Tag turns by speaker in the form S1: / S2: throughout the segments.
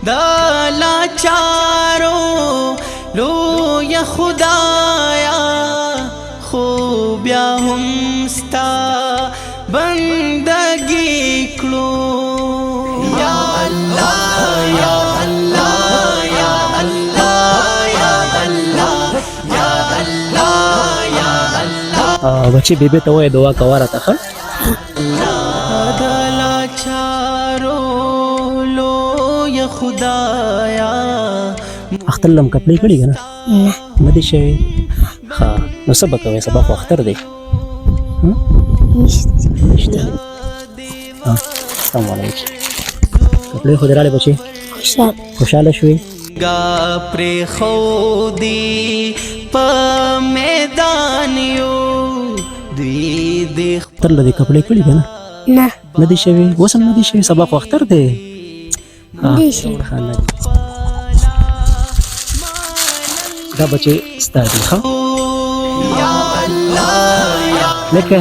S1: دا لاچارو لوی خدایا خو بیا هم ستا بندگی کړو یا الله یا الله یا الله یا الله یا الله یا الله
S2: بچی بیبي ته وای دعا کوه راته ښه
S1: دا لاچارو لوی خدایا
S2: اختر لم کپړې کړي که نه
S3: نه
S2: نه دي شوي ښه نو څه به کوې سبا خو اختر دی
S3: نشته
S2: نشته السلام علیکم کپړې خو دې راړې بچې خوشحاله شوې
S1: گا پر خودی په میدان یو دوی د
S2: اختر له دې کپړې کړي که نه
S3: نه
S2: نه دي شوي اوس هم نه دي شوي سبا خو اختر دی
S3: دي شوي
S2: ښه نه دي دا بچې ستا دي ښه
S1: یا الله یا
S2: لکه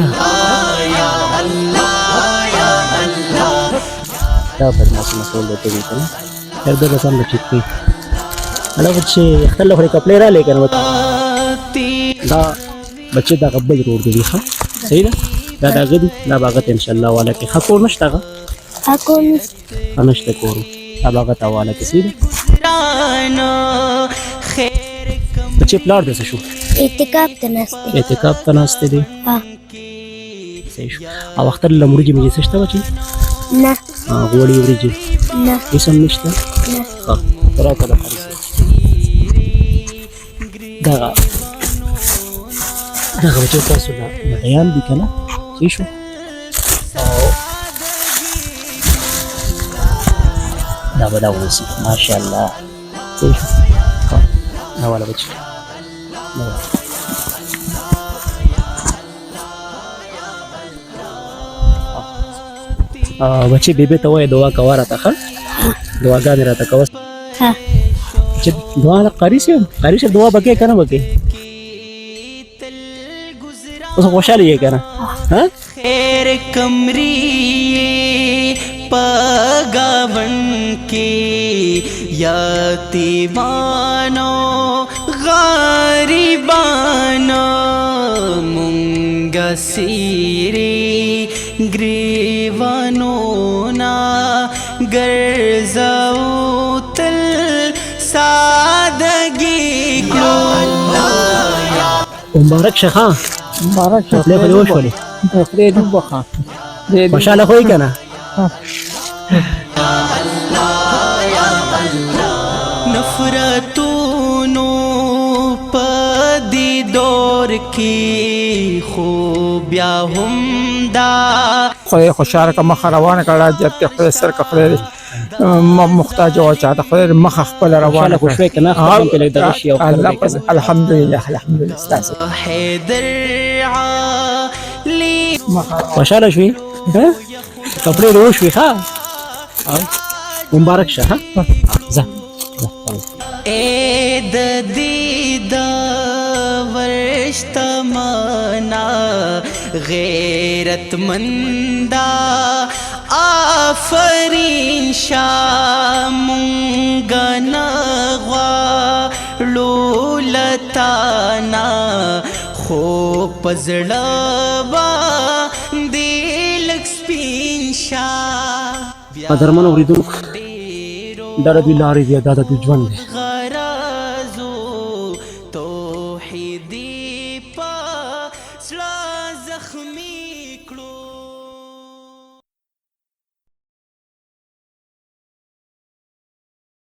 S1: یا الله یا الله
S2: دا بدماسي مسؤل دی کوي که نه هر ده به سم به ټیک کوي هله بچې اختر له خو دې کپړې راغلې که نه دا بچې دا غبل رور دی ښه صحیح ده دا د هغه دي دا به هغه ته انشاءالله حواله کړي ښه کور نشته هغه
S3: حکو نشته
S2: ښه نشته کور دا به هغه ته حواله کړي صحیح ده بچې پلار دې څه شو
S3: اعتکاف ته ناست دی
S2: اعتکاف ته ناستې دي
S3: ها
S2: صحیح شو او اختر له وریجې مې څه شته بچې
S3: نه
S2: غوړي وریجې
S3: نه
S2: هېڅ هم نشته
S3: نه
S2: ښه راکړه د دغه بچې تاسو له مټیان دي که نه صحیح شو او دا به دا اوسي ماشاءالله صحیح شو ښه راواله بچې بچې بیبي ته وایه دعا کوه راته ښه دعاګانې راته کوه
S3: ها
S2: چې دعا قاري صاحب دعا به کوې که نه به کوې اوس خوشحاله یې که نه
S1: خیر کمری پگاون کی یتیمانو غریبانو مونگا سیری گریوانو نا گرزاو تل سادگی
S2: مبارک شه ښه
S4: مبارک شه
S2: خدای خو دې وشولې
S4: خدای دې وبخښه
S2: خوشحاله خو یې که نه
S1: نفرتونو پدی دور کی خو بیا هم دا
S4: خدای خوشحاله که مخه روانه کړه جب ته خدای سر که خدای محتاج او چاته خدای مخه خپل روانه
S2: خوشحاله خو شوې که نه خدای هم پې لږ دغه شي او
S4: الحمدلله الحمدلله ستاسو
S1: حیدر علی
S2: خوشحاله شوې کپړې روش شوې ښه مبارک شه ښه ځه
S1: اے د دې د ورشتمنا غیرت مندا آفرین شامونګ نغوا لولتانا خو پزړه باندې لک سپین شا
S2: قدرمن اورېدونکو دا د دوی لارې دي دا د دوی ژوند دی
S1: غرضو توحیدی پا سلا زخمی